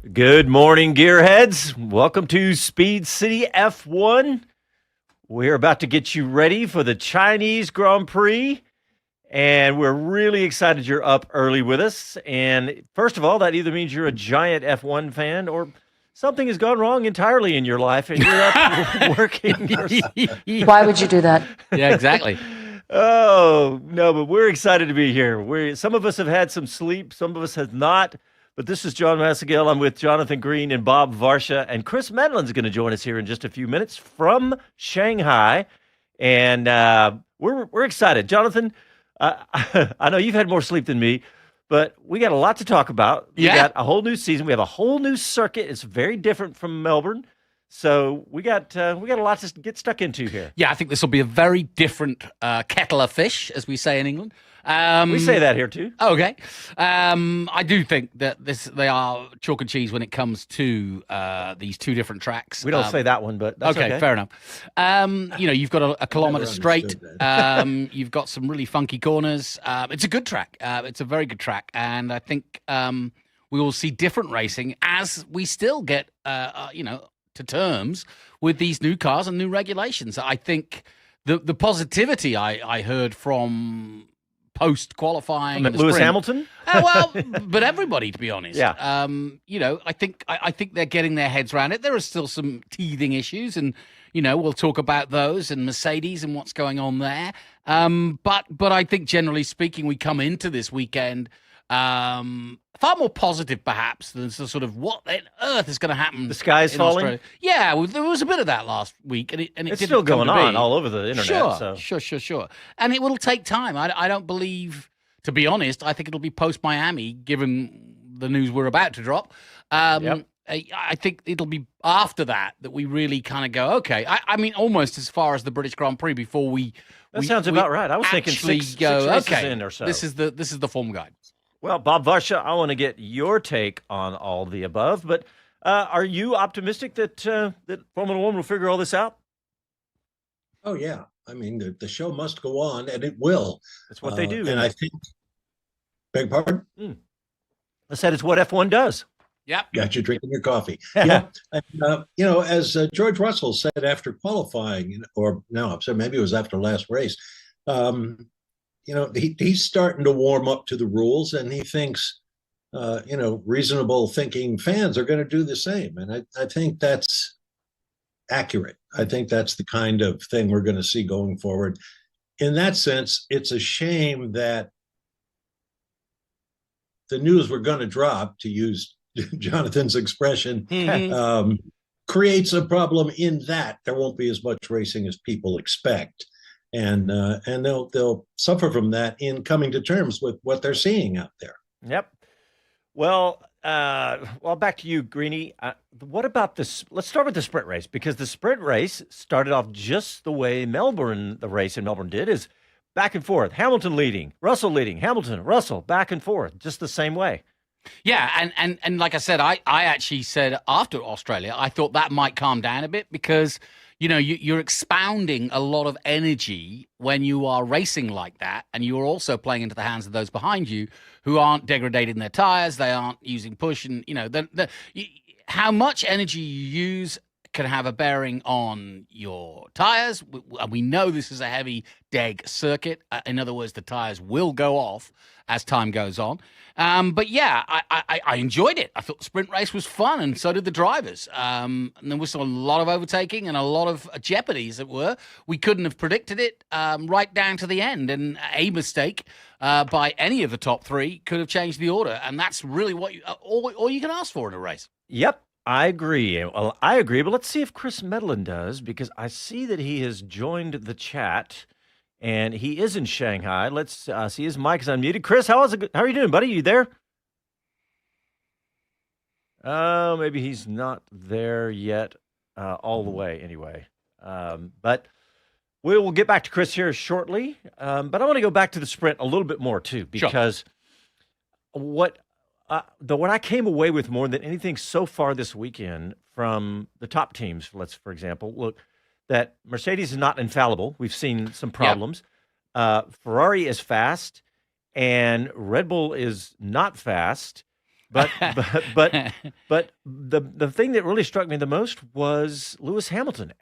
Good morning, gearheads. Welcome to Speed City F1. We're about to get you ready for the Chinese Grand Prix, and we're really excited you're up early with us. And first of all, that either means you're a giant F1 fan or something has gone wrong entirely in your life and you're up working. Why would you do that? Yeah, exactly. Oh, no, but we're excited to be here. Some of us have had some sleep, some of us have not. But this is Jon Massengale. I'm with Jonathan Green and Bob Varsha. And Chris Medland's going to join us here in just a few minutes from Shanghai. And we're excited. Jonathan, I know you've had more sleep than me, but we got a lot to talk about. We got a whole new season. We have a whole new circuit. It's very different from Melbourne. So we got a lot to get stuck into here. Yeah, I think this will be a very different kettle of fish, as we say in England. We say that here too. Okay. I do think that they are chalk and cheese when it comes to these two different tracks. We don't say that one, but that's okay. Fair enough. You've got a kilometre straight. You've got some really funky corners. It's a good track. It's a very good track. And I think we will see different racing as we still get, to terms with these new cars and new regulations. I think the positivity I heard from post-qualifying. Lewis Hamilton? But everybody, to be honest. Yeah. I think they're getting their heads around it. There are still some teething issues, and, we'll talk about those and Mercedes and what's going on there. But I think, generally speaking, we come into this weekend far more positive, perhaps, than the sort of what on earth is going to happen. The sky's falling? Australia. Yeah, there was a bit of that last week. And it's still going on all over the internet. Sure. And it will take time. I don't believe, to be honest, I think it'll be post-Miami, given the news we're about to drop. I think it'll be after that we really kind of go, okay. I mean, almost as far as the British Grand Prix before we... That sounds about right. I was thinking six races in or so. This is the form guide. Well, Bob Varsha, I want to get your take on all the above, but are you optimistic that Formula One will figure all this out? Oh, yeah. I mean, the show must go on, and it will. That's what they do. And I think, beg pardon? I said it's what F1 does. Yeah. Got you drinking your coffee. Yeah. And, as George Russell said after qualifying, maybe it was after last race, he's starting to warm up to the rules, and he thinks, reasonable thinking fans are going to do the same. And I think that's accurate. I think that's the kind of thing we're going to see going forward. In that sense, it's a shame that the news we're going to drop, to use Jonathan's expression, creates a problem in that there won't be as much racing as people expect. And they'll suffer from that in coming to terms with what they're seeing out there. Yep. Well, back to you, Greenie. What about this? Let's start with the sprint race, because the sprint race started off just the way the race in Melbourne did, is back and forth. Hamilton leading, Russell leading, Hamilton, Russell, back and forth, just the same way. Yeah, and like I said, I actually said after Australia, I thought that might calm down a bit, because you're expounding a lot of energy when you are racing like that, and you're also playing into the hands of those behind you who aren't degrading their tires, they aren't using push, and how much energy you use can have a bearing on your tires. We know this is a heavy deg circuit. In other words, the tires will go off as time goes on. But yeah, I enjoyed it. I thought the sprint race was fun, and so did the drivers. And there was a lot of overtaking and a lot of jeopardy, as it were. We couldn't have predicted it right down to the end, and a mistake by any of the top three could have changed the order. And that's really what all you can ask for in a race. Yep. I agree. Well, I agree, but let's see if Chris Medland does, because I see that he has joined the chat, and he is in Shanghai. Let's see, his mic is unmuted. Chris, how are you doing, buddy? You there? Maybe he's not there yet all the way anyway. But we will get back to Chris here shortly. But I want to go back to the sprint a little bit more, too, because what I came away with more than anything so far this weekend from the top teams, for example, look, that Mercedes is not infallible. We've seen some problems. Ferrari is fast, and Red Bull is not fast. But but the thing that really struck me the most was Lewis Hamilton.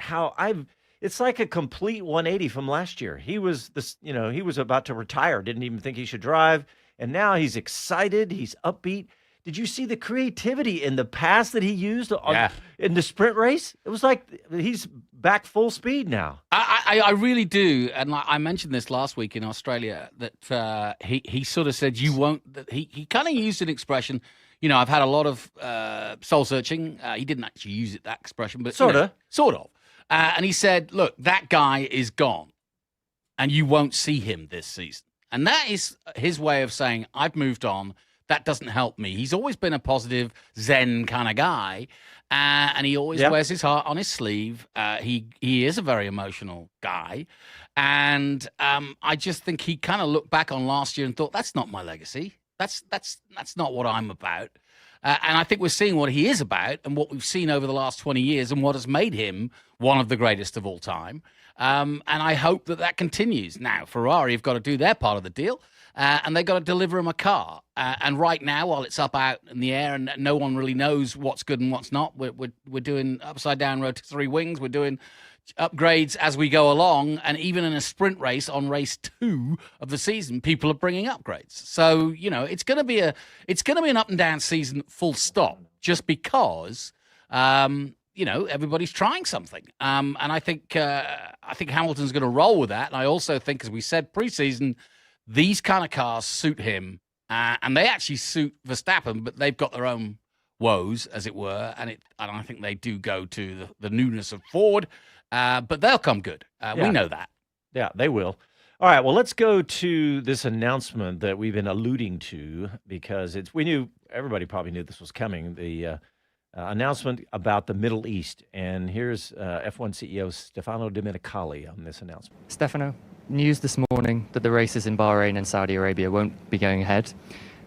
It's like a complete 180 from last year. He was he was about to retire, didn't even think he should drive, and now he's excited, he's upbeat. Did you see the creativity in the pass that he used in the sprint race? It was like he's back full speed now. I really do, and I mentioned this last week in Australia that he sort of said you won't. That he kind of used an expression. I've had a lot of soul searching. He didn't actually use that expression, but sort of. And he said, "Look, that guy is gone, and you won't see him this season." And that is his way of saying, "I've moved on. That doesn't help me." He's always been a positive Zen kind of guy, and he always wears his heart on his sleeve. He is a very emotional guy, and I just think he kind of looked back on last year and thought, "That's not my legacy. That's not what I'm about." And I think we're seeing what he is about and what we've seen over the last 20 years and what has made him one of the greatest of all time. And I hope that continues. Now, Ferrari have got to do their part of the deal. And they've got to deliver him a car. And right now, while it's up out in the air and no one really knows what's good and what's not, we're doing upside down rotisserie wings. We're doing upgrades as we go along. And even in a sprint race on race 2 of the season, people are bringing upgrades. So it's going to be an up and down season, full stop. Just because everybody's trying something. And I think Hamilton's going to roll with that. And I also think, as we said preseason, these kind of cars suit him, and they actually suit Verstappen, but they've got their own woes, as it were, and I think they do go to the newness of Ford, but they'll come good. We know that. Yeah, they will. All right, well, let's go to this announcement that we've been alluding to because everybody probably knew this was coming, the announcement about the Middle East, and here's F1 CEO Stefano Domenicali on this announcement. Stefano, news this morning that the races in Bahrain and Saudi Arabia won't be going ahead.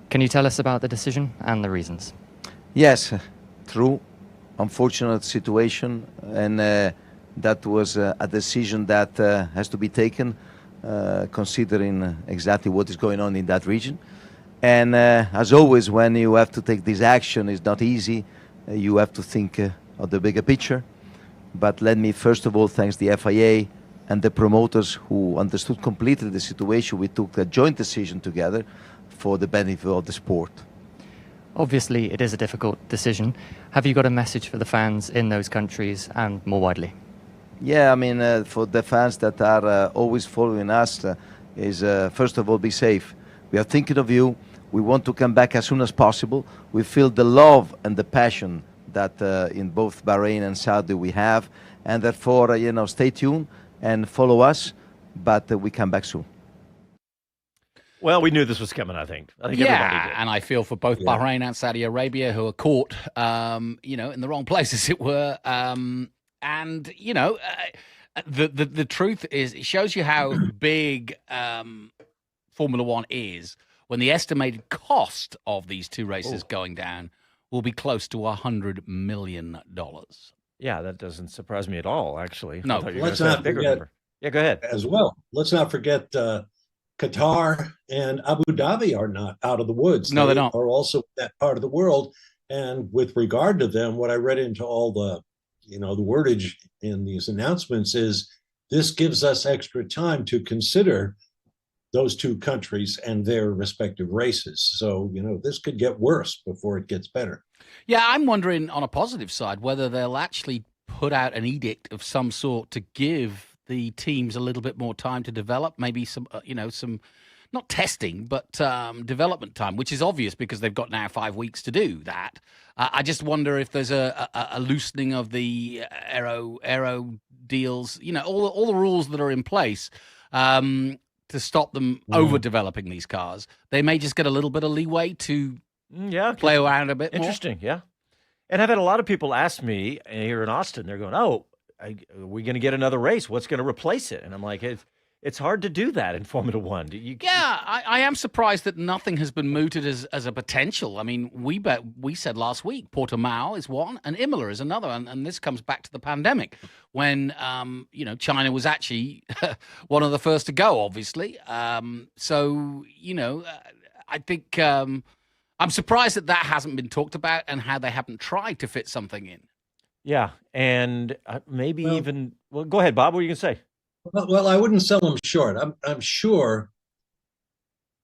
Can you tell us about the decision and the reasons? Yes, true. Unfortunate situation, and that was a decision that has to be taken considering exactly what is going on in that region. And as always, when you have to take this action, it's not easy. You have to think of the bigger picture. But let me first of all thank the FIA and the promoters who understood completely the situation. We took a joint decision together for the benefit of the sport. Obviously, it is a difficult decision. Have you got a message for the fans in those countries and more widely? Yeah, I mean, for the fans that are always following us, is first of all, be safe. We are thinking of you. We want to come back as soon as possible. We feel the love and the passion that in both Bahrain and Saudi we have. And therefore, stay tuned and follow us, but we come back soon. Well, we knew this was coming, I think. Everybody did. And I feel for both Bahrain and Saudi Arabia who are caught, in the wrong place, as it were. The truth is, it shows you how big Formula One is when the estimated cost of these two races going down will be close to $100 million. Yeah, that doesn't surprise me at all, actually. No, let's not forget. Yeah, go ahead. As well, let's not forget Qatar and Abu Dhabi are not out of the woods. No, they're not. Are also that part of the world. And with regard to them, what I read into all the wordage in these announcements is this gives us extra time to consider those two countries and their respective races. So, this could get worse before it gets better. Yeah, I'm wondering on a positive side whether they'll actually put out an edict of some sort to give the teams a little bit more time to develop, maybe some not testing, but development time, which is obvious because they've got now 5 weeks to do that. I just wonder if there's a loosening of the aero deals, all the rules that are in place to stop them overdeveloping these cars. They may just get a little bit of leeway to play around a bit more. Interesting, yeah. And I've had a lot of people ask me here in Austin, they're going, are we going to get another race? What's going to replace it? And I'm like, it's hard to do that in Formula One. I am surprised that nothing has been mooted as a potential. I mean, we said last week Portimao is one and Imola is another, and this comes back to the pandemic when China was actually one of the first to go, obviously. I think I'm surprised that hasn't been talked about and how they haven't tried to fit something in. Yeah, and maybe Well- even. Well, go ahead, Bob. What were you gonna say? Well, I wouldn't sell them short. I'm sure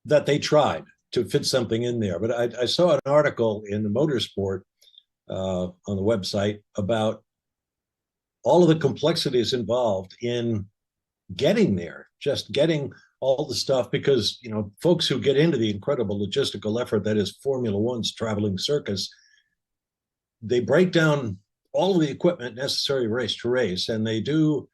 that they tried to fit something in there, but I saw an article in the Motorsport on the website about all of the complexities involved in getting there, just getting all the stuff, because folks who get into the incredible logistical effort that is Formula One's traveling circus, they break down all of the equipment necessary race to race, and they do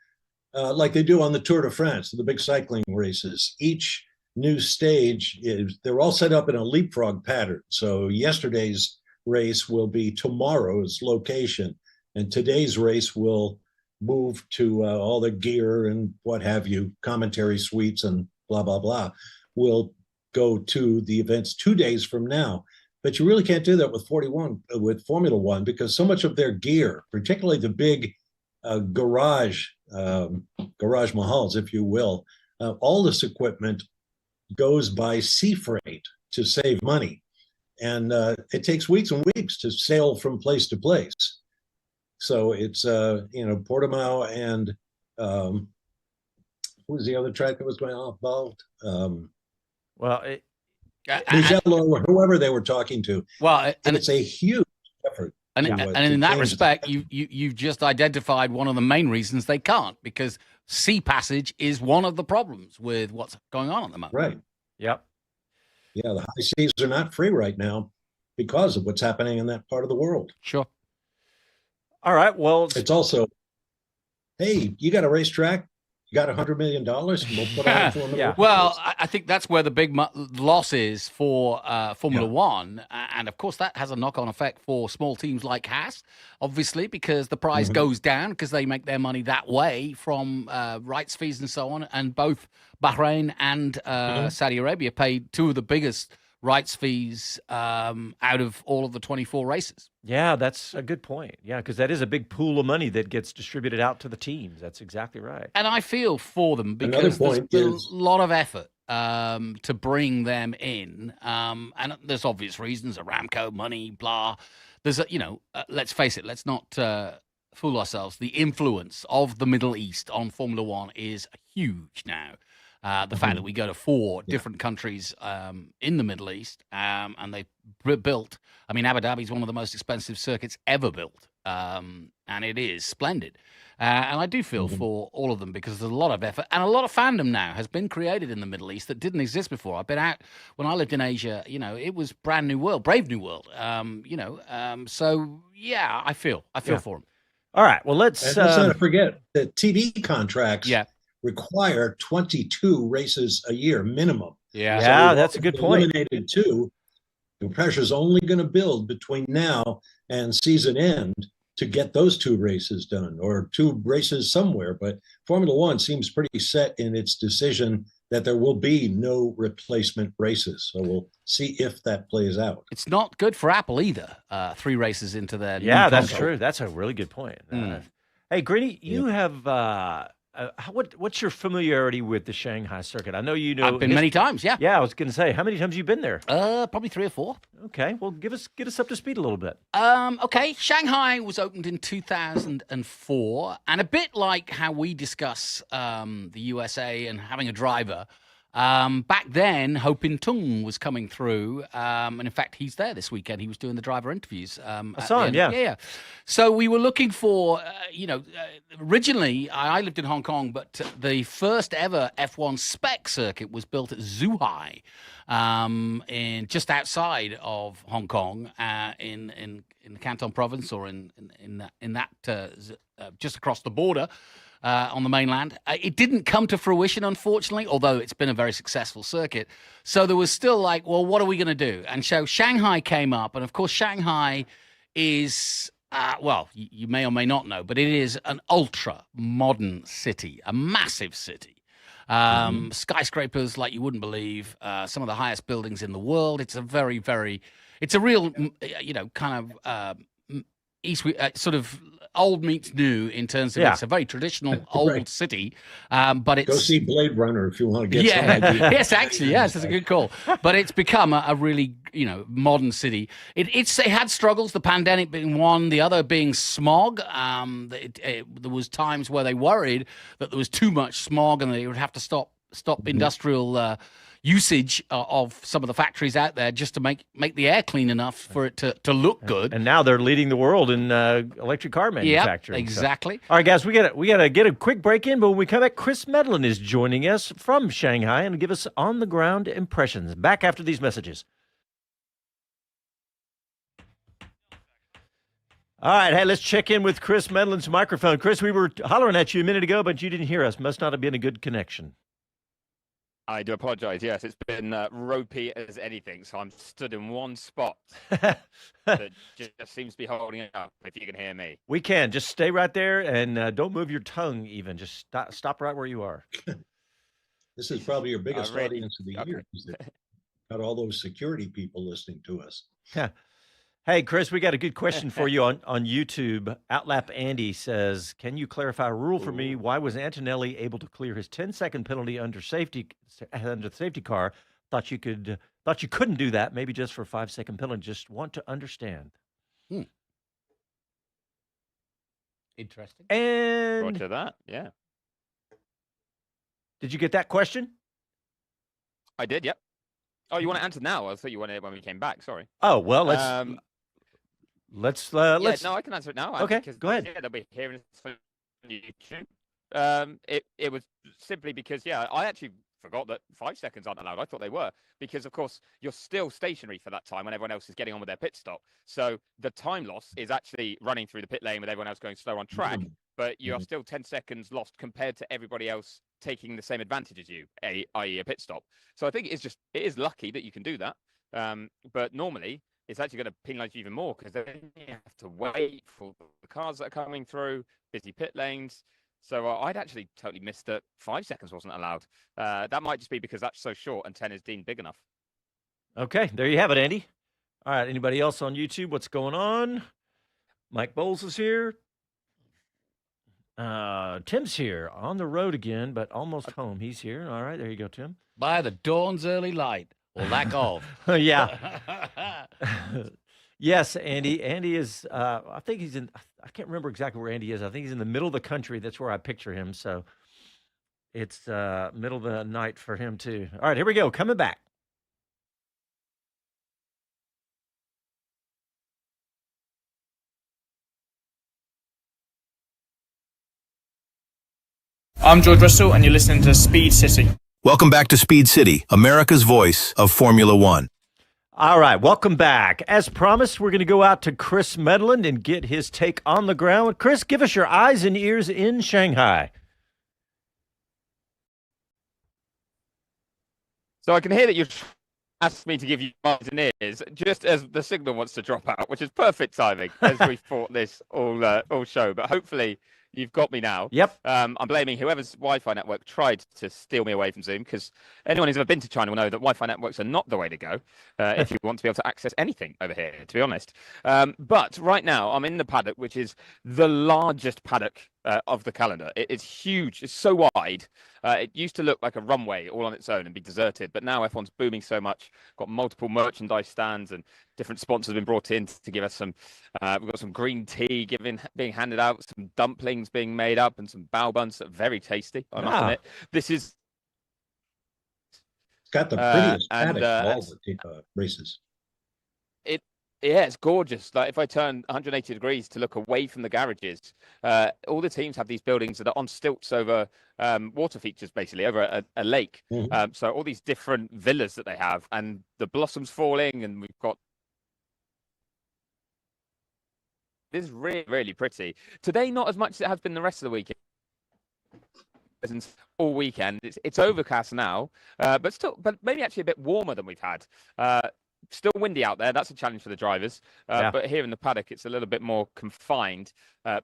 like they do on the Tour de France, the big cycling races. Each new stage they're all set up in a leapfrog pattern. So yesterday's race will be tomorrow's location, and today's race will move to all the gear and what have you, commentary suites and blah, blah, blah, will go to the events 2 days from now. But you really can't do that with with Formula One, because so much of their gear, particularly the big garage mahals, if you will, all this equipment goes by sea freight to save money. And it takes weeks and weeks to sail from place to place. So it's, Portimao and who was the other track that was going on involved? Well, Mugello or whoever they were talking to. Well, and it's a huge effort. And in that respect, you've just identified one of the main reasons they can't, because sea passage is one of the problems with what's going on at the moment. Right. Yep. Yeah, the high seas are not free right now because of what's happening in that part of the world. Sure. All right. Well, it's also, hey, you got a racetrack, you got $100 million, we'll put on Formula Yeah. Well, I think that's where the big loss is for Formula One. And of course, that has a knock-on effect for small teams like Haas, obviously, because the prize goes down because they make their money that way from rights fees and so on. And both Bahrain and Saudi Arabia paid two of the biggest rights fees out of all of the 24 races. Yeah, that's a good point. Yeah, because that is a big pool of money that gets distributed out to the teams. That's exactly right. And I feel for them because there's been a lot of effort to bring them in. And there's obvious reasons, Aramco, money, blah. There's, let's face it, let's not fool ourselves. The influence of the Middle East on Formula One is huge now. The fact that we go to four different countries in the Middle East, and they built, Abu Dhabi is one of the most expensive circuits ever built, and it is splendid. And I do feel for all of them, because there's a lot of effort and a lot of fandom now has been created in the Middle East that didn't exist before. I've been out when I lived in Asia, it was brave new world. So yeah, I feel for them. All right, well, let's not forget that TV contracts require 22 races a year minimum. Yeah, so that's a good point. Eliminated 2. The pressure's only going to build between now and season end to get those 2 races done, or 2 races somewhere. But Formula One seems pretty set in its decision that there will be no replacement races. So we'll see if that plays out. It's not good for Apple either. 3 races into their new that's console. true. That's a really good point. Hey, Greeny, you have what's your familiarity with the Shanghai circuit? I know you know. I've been many times. Yeah. Yeah, I was going to say, how many times have you been there? Probably 3 or 4. Okay, well, get us up to speed a little bit. Okay, Shanghai was opened in 2004, and a bit like how we discuss the USA and having a driver. Back then, Ho Pin Tung was coming through, and in fact, he's there this weekend. He was doing the driver interviews. I saw him, yeah. So we were looking for, originally I lived in Hong Kong, but the first ever F1 spec circuit was built at Zhuhai, in just outside of Hong Kong, in the Canton province, or in that just across the border. On the mainland. It didn't come to fruition, unfortunately, although it's been a very successful circuit. So there was still like, well, what are we going to do? And so Shanghai came up. And of course, Shanghai is, you may or may not know, but it is an ultra modern city, a massive city. Skyscrapers like you wouldn't believe, some of the highest buildings in the world. It's a very, very, it's a real, kind of sort of old meets new in terms of it's a very traditional old city, but it's go see Blade Runner if you want to get some idea. Yes, actually, yes, it's a good call. But it's become a really modern city. It had struggles, the pandemic being one, the other being smog. There was times where they worried that there was too much smog and they would have to stop industrial usage of some of the factories out there just to make the air clean enough for it to look good. And now they're leading the world in electric car manufacturing. Yep, exactly. So. All right, guys, we gotta get a quick break in, but when we come back, Chris Medland is joining us from Shanghai and give us on the ground impressions. Back after these messages. All right, hey, let's check in with Chris Medland's microphone. Chris, we were hollering at you a minute ago, but you didn't hear us. Must not have been a good connection. I do apologize. Yes, it's been ropey as anything, so I'm stood in one spot that just seems to be holding it up, if you can hear me. We can. Just stay right there and don't move your tongue even. Just stop right where you are. This is probably your biggest audience of the year. Got all those security people listening to us. Hey, Chris, we got a good question for you on YouTube. Outlap Andy says, can you clarify a rule for me? Why was Antonelli able to clear his 10-second penalty under the safety car? Thought you couldn't do that. Maybe just for a 5-second penalty. Just want to understand. Interesting. And Roger that. Yeah. Did you get that question? I did. Yep. Oh, you want to answer now? I thought you wanted it when we came back. Sorry. Oh well, let's. No, I can answer it now. Okay, go ahead. Yeah, they'll be hearing this on YouTube. It was simply because I actually forgot that 5 seconds aren't allowed. I thought they were because, of course, you're still stationary for that time when everyone else is getting on with their pit stop. So the time loss is actually running through the pit lane with everyone else going slow on track, but you are still 10 seconds lost compared to everybody else taking the same advantage as you, i.e. a pit stop. So I think it is lucky that you can do that. But normally it's actually going to penalize you even more because then you have to wait for the cars that are coming through, busy pit lanes. So I'd actually totally missed that 5 seconds wasn't allowed. That might just be because that's so short and 10 is deemed big enough. Okay, there you have it, Andy. All right, anybody else on YouTube? What's going on? Mike Bowles is here. Tim's here on the road again, but almost home. He's here. All right, there you go, Tim. By the dawn's early light, or lack of. Yeah. Yes, Andy. Andy is, I think he's in, I can't remember exactly where Andy is. I think he's in the middle of the country. That's where I picture him. So it's middle of the night for him, too. All right, here we go. Coming back. I'm George Russell, and you're listening to Speed City. Welcome back to Speed City, America's voice of Formula One. All right, welcome back. As promised, we're going to go out to Chris Medland and get his take on the ground. Chris, give us your eyes and ears in Shanghai. So I can hear that you've asked me to give you eyes and ears just as the signal wants to drop out, which is perfect timing as we fought this all show. But hopefully you've got me now. Yep. I'm blaming whoever's Wi-Fi network tried to steal me away from Zoom, because anyone who's ever been to China will know that Wi-Fi networks are not the way to go if you want to be able to access anything over here, to be honest. But right now, I'm in the paddock, which is the largest paddock of the calendar. It's huge. It's so wide. It used to look like a runway all on its own and be deserted, but now F1's booming so much. Got multiple merchandise stands and different sponsors have been brought in to give us some. We've got some green tea being handed out, some dumplings being made up, and some bao buns that are very tasty, I must admit. This is got the prettiest paddock of all the races. Yeah, it's gorgeous. Like if I turn 180 degrees to look away from the garages, all the teams have these buildings that are on stilts over water features, basically over a lake. Mm-hmm. So all these different villas that they have, and the blossoms falling, and we've got. This is really, really pretty. Today, not as much as it has been the rest of the weekend. All weekend, it's overcast now, but maybe actually a bit warmer than we've had. Still windy out there. That's a challenge for the drivers. Yeah. But here in the paddock, it's a little bit more confined,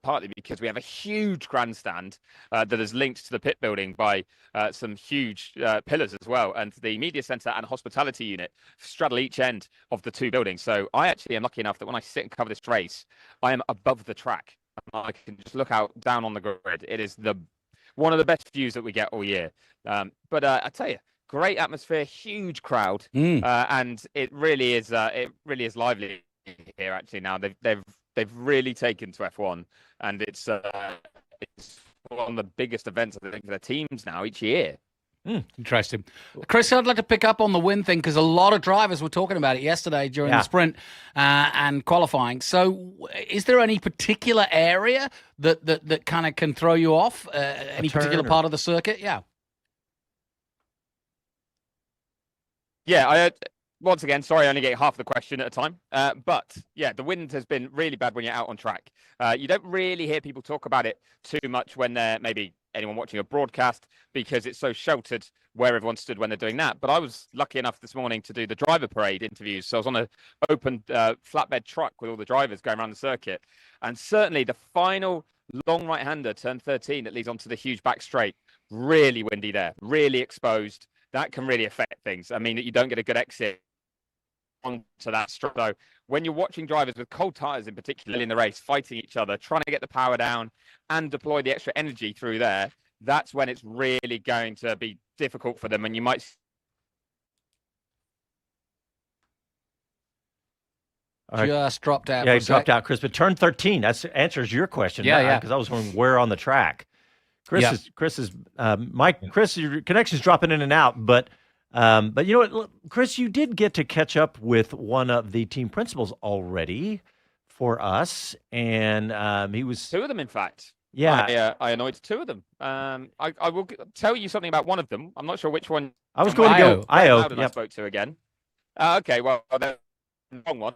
partly because we have a huge grandstand that is linked to the pit building by some huge pillars as well. And the media centre and hospitality unit straddle each end of the two buildings. So I actually am lucky enough that when I sit and cover this race, I am above the track. I can just look out down on the grid. It is one of the best views that we get all year. But I tell you, great atmosphere, huge crowd, and it really is lively here. Actually, now they've really taken to F1, and it's one of the biggest events I think for the teams now each year. Interesting. Chris, I'd like to pick up on the win thing because a lot of drivers were talking about it yesterday during the sprint and qualifying. So is there any particular area that kind of can throw you off? Any particular part of the circuit? Yeah. Yeah, once again, sorry, I only get half the question at a time. But yeah, the wind has been really bad when you're out on track. You don't really hear people talk about it too much when they're maybe anyone watching a broadcast because it's so sheltered where everyone stood when they're doing that. But I was lucky enough this morning to do the driver parade interviews. So I was on an open flatbed truck with all the drivers going around the circuit. And certainly the final long right-hander, turn 13, that leads onto the huge back straight, really windy there, really exposed. That can really affect things. I mean, you don't get a good exit onto that straight. So when you're watching drivers with cold tyres in particular in the race, fighting each other, trying to get the power down and deploy the extra energy through there, that's when it's really going to be difficult for them. And you might... Just dropped out. Yeah, he dropped out, Chris. But turn 13, that answers your question. Yeah. Because I was wondering where on the track. Chris, your connection's dropping in and out, but you know what, Chris, you did get to catch up with one of the team principals already for us, and he was two of them, in fact. Yeah, I annoyed two of them. I will tell you something about one of them. I'm not sure which one. I was going to go Io. I spoke to again. Okay, well, the wrong one.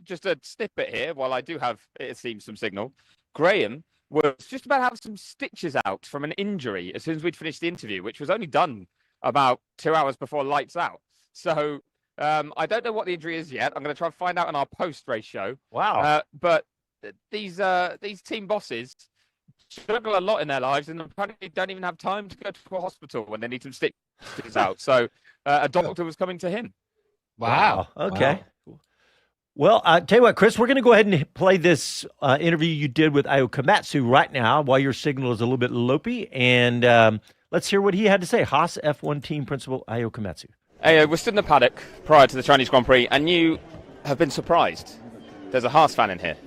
Just a snippet here. While I do have, it seems, some signal. Graham was just about to have some stitches out from an injury as soon as we'd finished the interview, which was only done about 2 hours before lights out. So I don't know what the injury is yet. I'm going to try and find out in our post-race show. Wow. But these team bosses struggle a lot in their lives and apparently don't even have time to go to a hospital when they need some stitches out. So a doctor was coming to him. Wow. Okay. Wow. Well, tell you what, Chris, we're going to go ahead and play this interview you did with Io Komatsu right now while your signal is a little bit lopey. And let's hear what he had to say. Haas F1 team principal Io Komatsu. Hey, we're stood in the paddock prior to the Chinese Grand Prix, and you have been surprised. There's a Haas fan in here.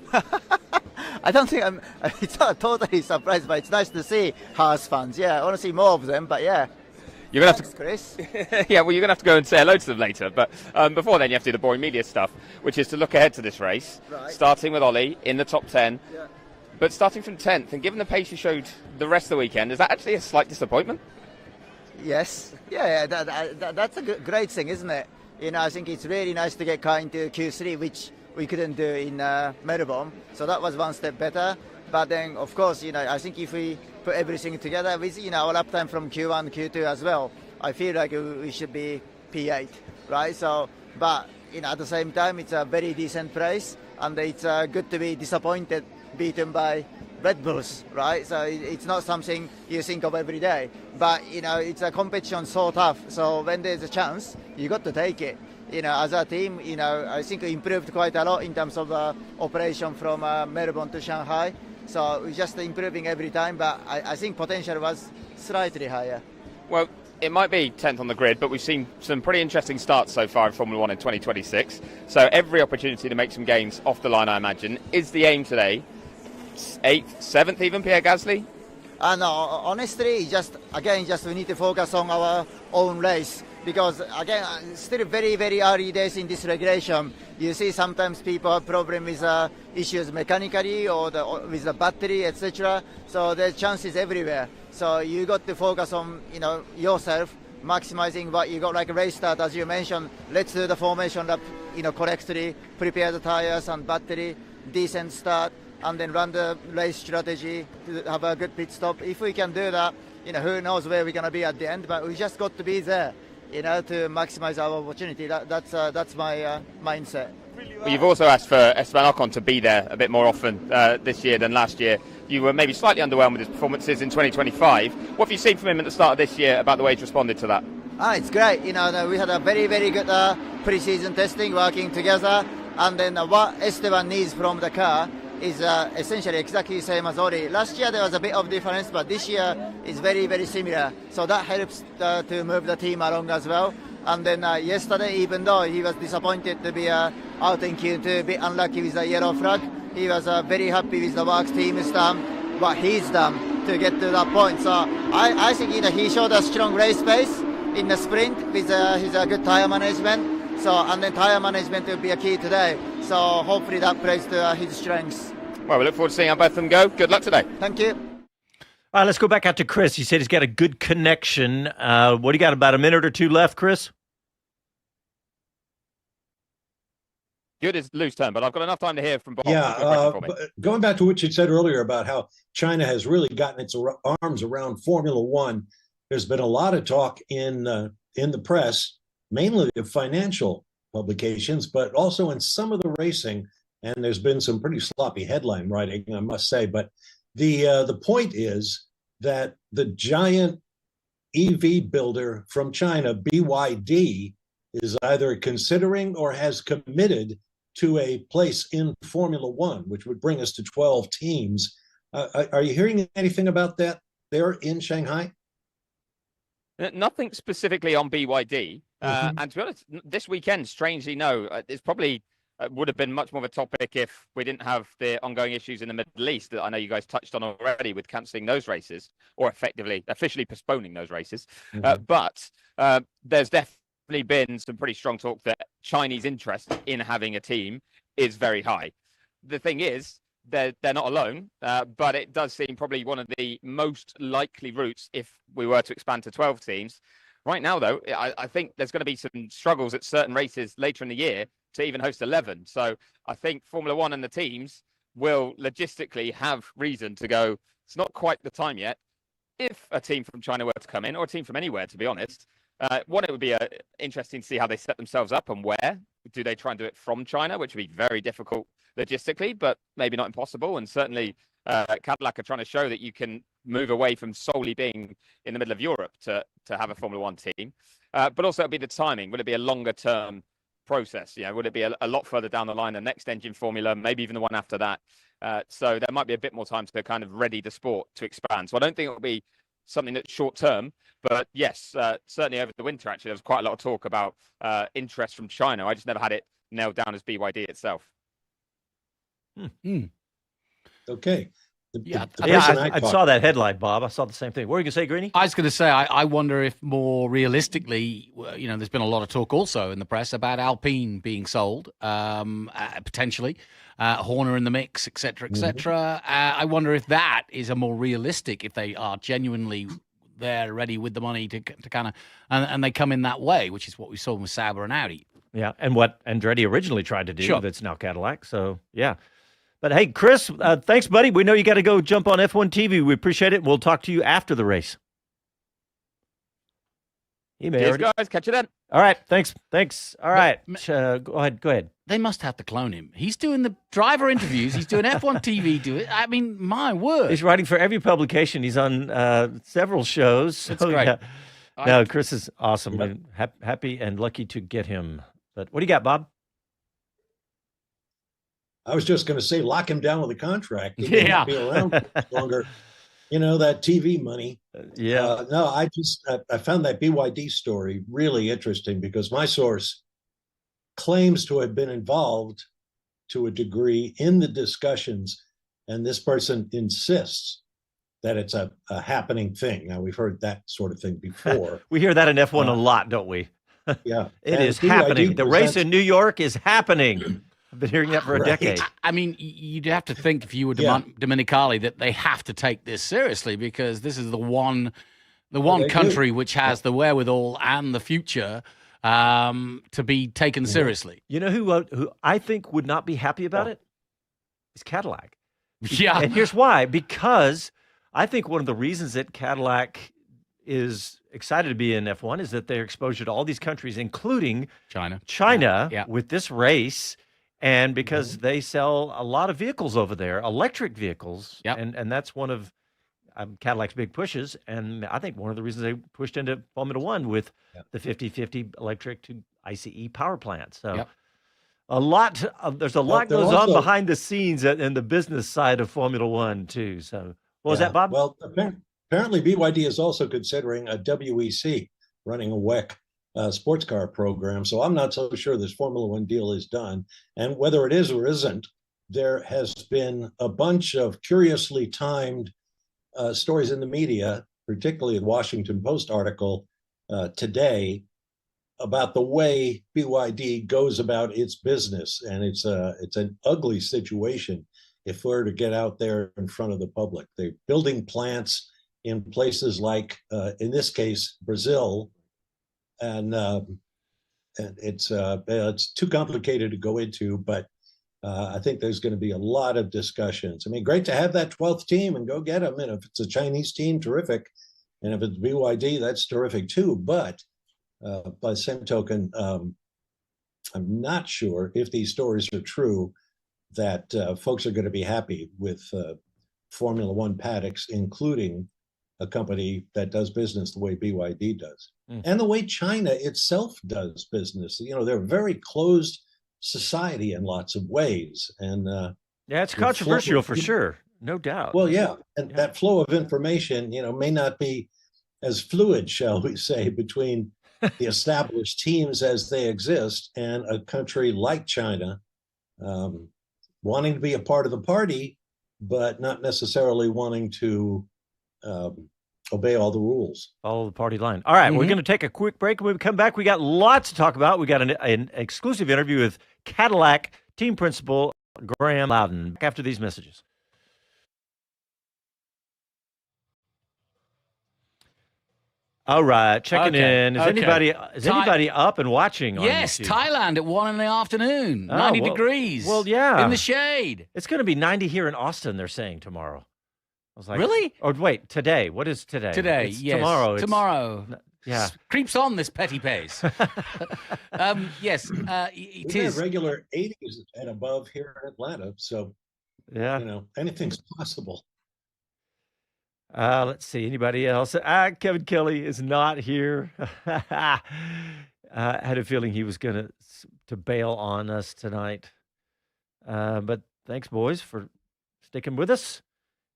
I don't think it's not totally surprised, but it's nice to see Haas fans. Yeah, I want to see more of them, but yeah. You're gonna have to, Chris. Yeah, well, you're gonna have to go and say hello to them later. But before then, you have to do the boring media stuff, which is to look ahead to this race, starting with Ollie in the top 10. Yeah. But starting from 10th, and given the pace you showed the rest of the weekend, is that actually a slight disappointment? Yes. Yeah. That's a great thing, isn't it? You know, I think it's really nice to get car into Q3, which we couldn't do in Melbourne. So that was one step better. But then, of course, you know, I think if we put everything together with, you know, our lap time from Q1, Q2 as well, I feel like we should be P8, right? So, but, you know, at the same time, it's a very decent price, and it's good to be disappointed, beaten by Red Bulls, right? So it's not something you think of every day. But, you know, it's a competition so tough. So when there's a chance, you got to take it. You know, as a team, you know, I think we improved quite a lot in terms of operation from Melbourne to Shanghai. So we're just improving every time, but I think potential was slightly higher. Well, it might be 10th on the grid, but we've seen some pretty interesting starts so far in Formula 1 in 2026. So every opportunity to make some gains off the line, I imagine. Is the aim today 8th, 7th even, Pierre Gasly? No, honestly, just we need to focus on our own race. Because, again, still very, very early days in this regulation. You see sometimes people have problem with issues mechanically or with the battery, etc. So there's chances everywhere. So you got to focus on, you know, yourself, maximizing what you got, like a race start, as you mentioned. Let's do the formation lap, you know, correctly, prepare the tires and battery, decent start, and then run the race strategy to have a good pit stop. If we can do that, you know, who knows where we're going to be at the end, but we just got to be there. to maximize our opportunity. That's my mindset. Well, you've also asked for Esteban Ocon to be there a bit more often this year than last year. You were maybe slightly underwhelmed with his performances in 2025. What have you seen from him at the start of this year about the way he's responded to that? It's great. We had a very, very good pre-season testing, working together. And then what Esteban needs from the car is essentially exactly the same as Ori. Last year there was a bit of difference, but this year is very, very similar. So that helps to move the team along as well. And then yesterday, even though he was disappointed to be out in Q2, a bit unlucky with the yellow flag, he was very happy with the work team has done, what he's done to get to that point. So I think he showed a strong race pace in the sprint with his good tire management. So, and then tire management will be a key today. So hopefully that plays to his strengths. Well, we look forward to seeing how both of them go. Good luck today. Thank you. All right, let's go back out to Chris. He said he's got a good connection. What do you got, about a minute or two left, Chris? Good is loose term, but I've got enough time to hear from Bob. Yeah, going back to what you said earlier about how China has really gotten its arms around Formula One, there's been a lot of talk in the press, mainly of financial publications, but also in some of the racing, and there's been some pretty sloppy headline writing, I must say. But the point is that the giant EV builder from China, BYD, is either considering or has committed to a place in Formula One, which would bring us to 12 teams. Are you hearing anything about that there in Shanghai? Nothing specifically on BYD. And to be honest, this weekend, strangely, no. It's probably would have been much more of a topic if we didn't have the ongoing issues in the Middle East that I know you guys touched on already with cancelling those races or officially postponing those races. But there's definitely been some pretty strong talk that Chinese interest in having a team is very high. The thing is, they're not alone, but it does seem probably one of the most likely routes if we were to expand to 12 teams. Right now, though, I think there's going to be some struggles at certain races later in the year to even host 11. So I think Formula One and the teams will logistically have reason to go, it's not quite the time yet. If a team from China were to come in, or a team from anywhere, to be honest, one, it would be interesting to see how they set themselves up and where. Do they try and do it from China, which would be very difficult logistically, but maybe not impossible. And certainly Cadillac are trying to show that you can move away from solely being in the middle of Europe to have a Formula One team. But also it'll be the timing. Would it be a longer term process? Would it be a lot further down the line, the next engine formula, maybe even the one after that? So there might be a bit more time to kind of ready the sport to expand. So I don't think it'll be something that's short term, but yes, certainly over the winter, actually, there was quite a lot of talk about interest from China. I just never had it nailed down as BYD itself. Okay. I saw that headline, Bob. I saw the same thing. What were you going to say, Greeny? I was going to say, I wonder if more realistically, there's been a lot of talk also in the press about Alpine being sold, potentially, Horner in the mix, et cetera, et cetera. I wonder if that is a more realistic, if they are genuinely there, ready with the money to kind of, and they come in that way, which is what we saw with Sauber and Audi. Yeah, and what Andretti originally tried to do, Sure. That's now Cadillac. So, yeah. But hey, Chris, thanks, buddy. We know you got to go jump on F1 TV. We appreciate it. We'll talk to you after the race. Cheers, guys. Catch you then. All right. Thanks. All right. Go ahead. They must have to clone him. He's doing the driver interviews. He's doing F1 TV. I mean, my word. He's writing for every publication. He's on several shows. That's great. Yeah. No, Chris is awesome. I'm happy and lucky to get him. But what do you got, Bob? I was just going to say, lock him down with a contract. He can't be around longer. That TV money. No, I found that BYD story really interesting because my source claims to have been involved to a degree in the discussions, and this person insists that it's a happening thing. Now, we've heard that sort of thing before. We hear that in F1 a lot, don't we? Yeah. It is happening. The race in New York is happening. I've been hearing that for a decade. I mean, you'd have to think if you were Dominicali that they have to take this seriously because this is the one country which has the wherewithal and the future to be taken seriously. You know who I think would not be happy about it? Is Cadillac. Yeah. And here's why. Because I think one of the reasons that Cadillac is excited to be in F1 is that their exposure to all these countries, including China, yeah. with this race. And because they sell a lot of vehicles over there, electric vehicles, and that's one of Cadillac's big pushes. And I think one of the reasons they pushed into Formula One with the 50-50 electric to ICE power plant. So there's a lot goes on behind the scenes in the business side of Formula One too. So what was that, Bob? Well, apparently BYD is also considering a WEC, running a WEC sports car program. So I'm not so sure this Formula One deal is done. And whether it is or isn't, there has been a bunch of curiously timed stories in the media, particularly the Washington Post article today, about the way BYD goes about its business. And it's an ugly situation if we're to get out there in front of the public. They're building plants in places like, in this case, Brazil, and it's too complicated to go into, but I think there's going to be a lot of discussions. I mean, great to have that 12th team and go get them. And if it's a Chinese team, terrific. And if it's BYD, that's terrific too. But by the same token, I'm not sure if these stories are true that folks are going to be happy with Formula One paddocks, including a company that does business the way BYD does, and the way China itself does business. You know, they're a very closed society in lots of ways, and it's controversial for sure, no doubt. Well, and that flow of information, may not be as fluid, shall we say, between the established teams as they exist and a country like China, wanting to be a part of the party, but not necessarily wanting to obey all the rules. Follow the party line. All right, we're going to take a quick break. When we come back, we got lots to talk about. We got an exclusive interview with Cadillac team principal Graham Loudon after these messages. All right, checking in. Is anybody up and watching? Yes, on YouTube? Thailand at 1 PM, 90 degrees. Well, yeah, in the shade. It's going to be 90 here in Austin. They're saying tomorrow. I was like, really? Or wait, today? What is today? Today, yes. Tomorrow. Tomorrow. Yeah. Creeps on this petty pace. Yes, it is. Regular 80s and above here in Atlanta. So, anything's possible. Let's see. Anybody else? Kevin Kelly is not here. I had a feeling he was going to bail on us tonight. But thanks, boys, for sticking with us.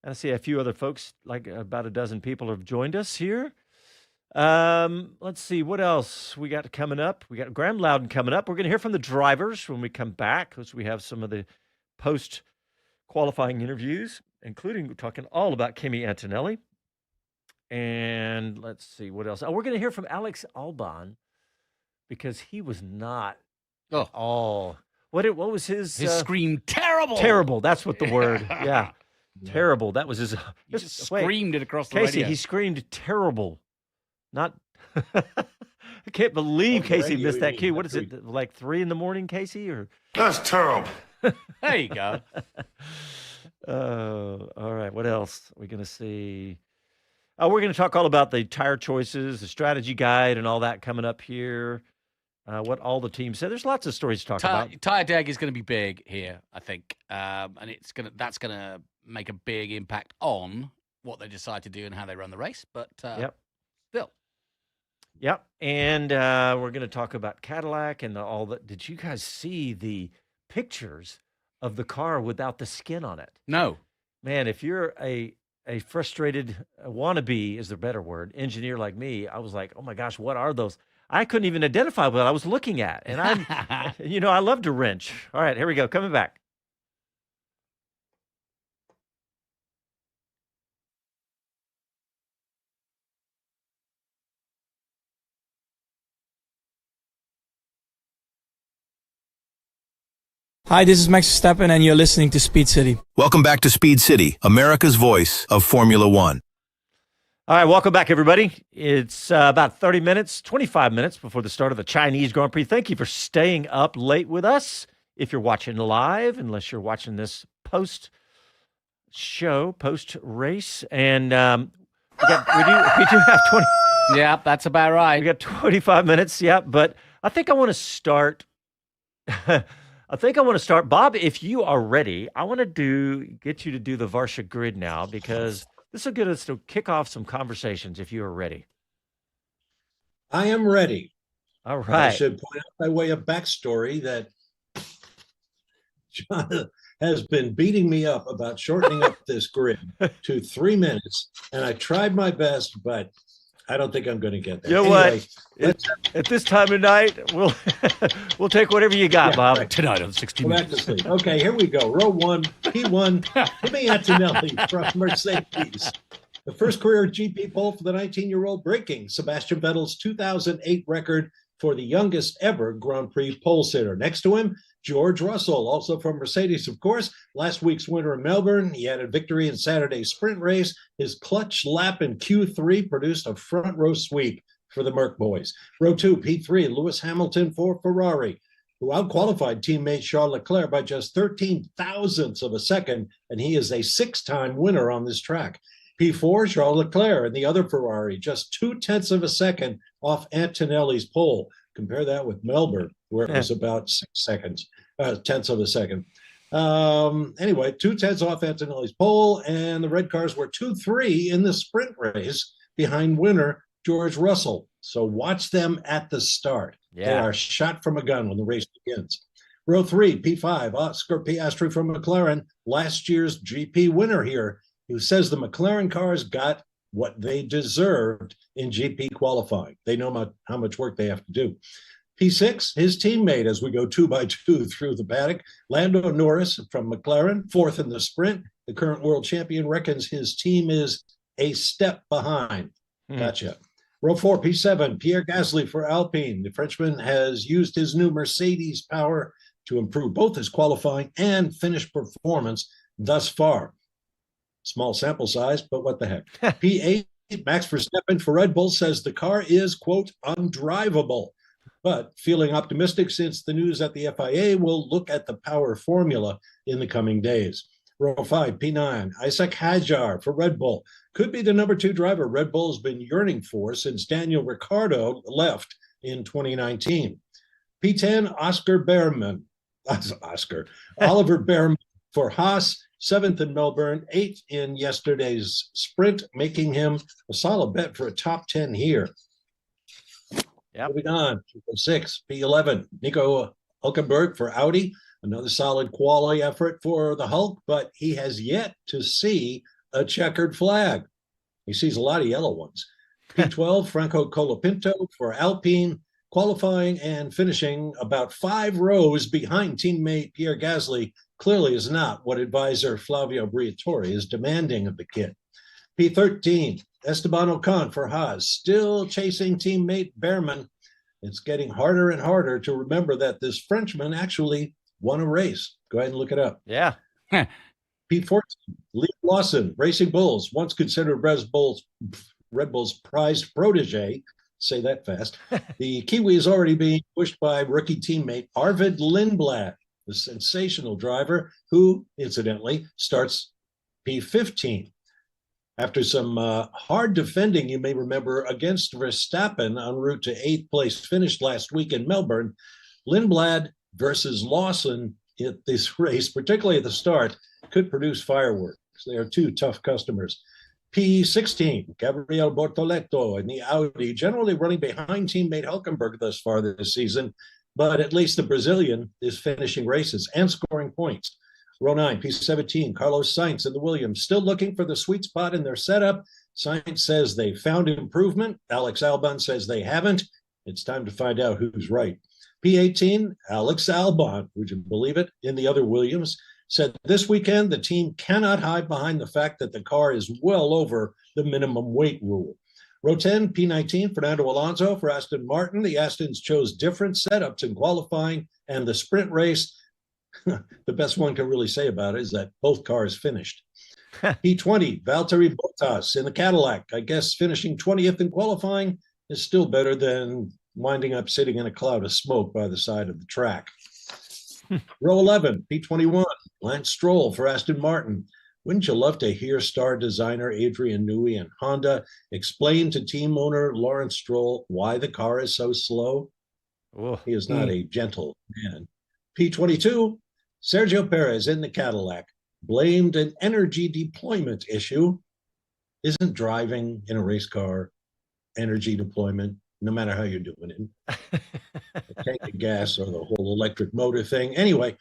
I see a few other folks, like about a dozen people have joined us here. Let's see what else we got coming up. We got Graham Loudon coming up. We're going to hear from the drivers when we come back, because we have some of the post-qualifying interviews, including talking all about Kimi Antonelli. And let's see what else. We're going to hear from Alex Albon, because he was not at all. What was his scream? Terrible. Terrible. That's what the word. Yeah. Terrible. That was his. He just screamed it across the Casey, radio. he screamed terrible. Not. I can't believe Casey missed that cue. What is it? Like 3 a.m, Casey? Or that's terrible. There you go. All right. What else are we going to see? We're going to talk all about the tire choices, the strategy guide, and all that coming up here. What all the teams said. There's lots of stories to talk about. Tire Dag is going to be big here, I think, and that's going to make a big impact on what they decide to do and how they run the race. But still, and we're going to talk about Cadillac and all that. Did you guys see the pictures of the car without the skin on it? No, man. If you're a frustrated wannabe, is the better word, engineer like me, I was like, oh my gosh, what are those? I couldn't even identify what I was looking at. And I love to wrench. All right, here we go. Coming back. Hi, this is Max Verstappen, and you're listening to Speed City. Welcome back to Speed City, America's voice of Formula One. All right, welcome back, everybody. It's about 25 minutes before the start of the Chinese Grand Prix. Thank you for staying up late with us. If you're watching live, unless you're watching this post-show, post-race. And We do have 20. Yeah, that's about right. We got 25 minutes. Yeah, but I think I want to start. Bob, if you are ready, I want to get you to do the Varsha grid now, because this will get us to kick off some conversations if you are ready. I am ready. All right. I should point out by way of backstory that John has been beating me up about shortening up this grid to 3 minutes, and I tried my best, but I don't think I'm going to get there. You know what? At this time of night, we'll take whatever you got, Bob. Right. Tonight on 60 Go back Minutes. to sleep. Okay, here we go. Row 1, P1, Kimi Antonelli from Mercedes. The first career GP pole for the 19-year-old, breaking Sebastian Vettel's 2008 record for the youngest ever Grand Prix pole sitter. Next to him, George Russell, also from Mercedes, of course. Last week's winner in Melbourne, he had a victory in Saturday's sprint race. His clutch lap in Q3 produced a front row sweep for the Merc boys. Row 2, P3, Lewis Hamilton for Ferrari, who outqualified teammate Charles Leclerc by just 13 thousandths of a second, and he is a 6-time winner on this track. P4, Charles Leclerc and the other Ferrari, just 0.2 of a second off Antonelli's pole. Compare that with Melbourne, where it was about 6 seconds, tenths of a second. Anyway, 0.2 off Antonelli's pole, and the red cars were 2-3 in the sprint race behind winner George Russell. So watch them at the start. Yeah. They are shot from a gun when the race begins. Row 3, P5, Oscar Piastri from McLaren, last year's GP winner here, who says the McLaren cars got what they deserved in GP qualifying. They know how much work they have to do. P6, his teammate, as we go 2 by 2 through the paddock, Lando Norris from McLaren, 4th in the sprint. The current world champion reckons his team is a step behind. Gotcha. Row 4, P7, Pierre Gasly for Alpine. The Frenchman has used his new Mercedes power to improve both his qualifying and finish performance thus far. Small sample size, but what the heck. P8, Max Verstappen for Red Bull says the car is, quote, undrivable, but feeling optimistic since the news that the FIA will look at the power formula in the coming days. Row 5, P9, Isaac Hadjar for Red Bull. Could be the number 2 driver Red Bull has been yearning for since Daniel Ricciardo left in 2019. P10, Oliver Behrman for Haas, 7th in Melbourne, 8th in yesterday's sprint, making him a solid bet for a top 10 here. Yep. Moving on, 6, P11, Nico Hülkenberg for Audi, another solid quality effort for the Hulk, but he has yet to see a checkered flag. He sees a lot of yellow ones. P12, Franco Colapinto for Alpine, qualifying and finishing about 5 rows behind teammate Pierre Gasly, clearly is not what advisor Flavio Briatore is demanding of the kid. P13, Esteban Ocon for Haas, still chasing teammate Behrman. It's getting harder and harder to remember that this Frenchman actually won a race. Go ahead and look it up. Yeah. P14, Liam Lawson, Racing Bulls, once considered Red Bull's prized protege. Say that fast. The Kiwi is already being pushed by rookie teammate Arvid Lindblad, the sensational driver who, incidentally, starts P15. After some hard defending, you may remember, against Verstappen en route to 8th place finish last week in Melbourne, Lindblad versus Lawson at this race, particularly at the start, could produce fireworks. They are 2 tough customers. P16, Gabriel Bortoleto in the Audi, generally running behind teammate Hülkenberg thus far this season, but at least the Brazilian is finishing races and scoring points. Row 9, P17, Carlos Sainz in the Williams, still looking for the sweet spot in their setup. Sainz says they found improvement. Alex Albon says they haven't. It's time to find out who's right. P18, Alex Albon, would you believe it, in the other Williams, said this weekend the team cannot hide behind the fact that the car is well over the minimum weight rule. Row 10, P19, Fernando Alonso for Aston Martin. The Astons chose different setups in qualifying and the sprint race. The best one can really say about it is that both cars finished. P20, Valtteri Bottas in the Cadillac. I guess finishing 20th in qualifying is still better than winding up sitting in a cloud of smoke by the side of the track. Row 11, P21, Lance Stroll for Aston Martin. Wouldn't you love to hear star designer Adrian Newey and Honda explain to team owner Lawrence Stroll why the car is so slow? Oh. He is not a gentle man. P22, Sergio Perez in the Cadillac blamed an energy deployment issue. Isn't driving in a race car energy deployment, no matter how you're doing it? The tank of gas or the whole electric motor thing. Anyway,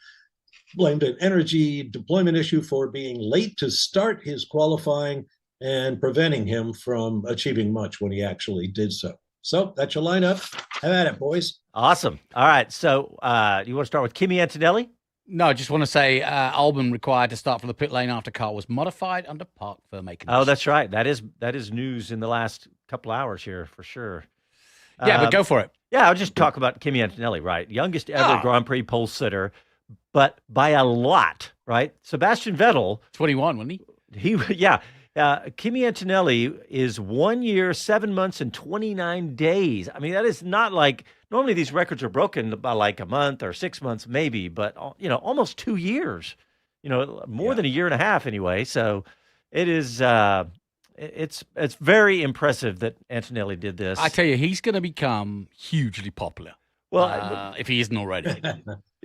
blamed an energy deployment issue for being late to start his qualifying and preventing him from achieving much when he actually did so. So that's your lineup. Have at it, boys. Awesome. All right. So you want to start with Kimi Antonelli? No, I just want to say Albon required to start from the pit lane after car was modified under park firmware conditions. Oh, that's right. That is news in the last couple hours here for sure. Yeah, but go for it. Yeah, I'll just talk about Kimi Antonelli, right? Youngest ever Grand Prix pole sitter, but by a lot, right? Sebastian Vettel. 21, wasn't he? Kimi Antonelli is 1 year, 7 months, and 29 days. I mean, that is not like normally these records are broken by like a month or 6 months, maybe, but almost 2 years. More than a year and a half anyway. So it is. It's very impressive that Antonelli did this. I tell you, he's going to become hugely popular. Well, if he isn't already.